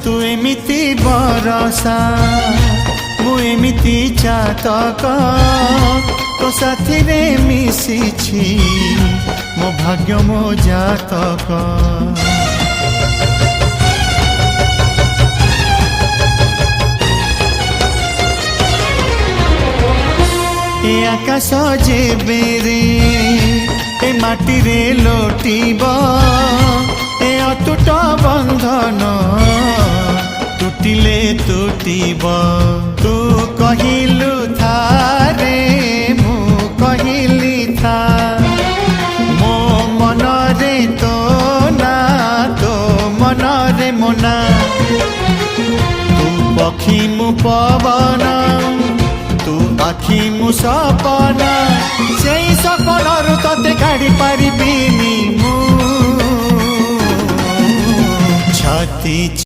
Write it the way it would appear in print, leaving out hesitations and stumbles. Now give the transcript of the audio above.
तू एमिति बरसा मु एमिति चातक तो साथी रे मिशिछि मो भाग्य मो जातक। ए आकाश जेबे रे ए माटी रे लोटिब ए अटूट बंधन टूटिले टूटिब। तू कहिलु था रे मु कहिली था मो मन रे तो ना तो मन रे मोना। तू पक्षी मु पवन तू आखि मु सपना से सपनरु तते काढ़ी पारिबिनी मु छाती।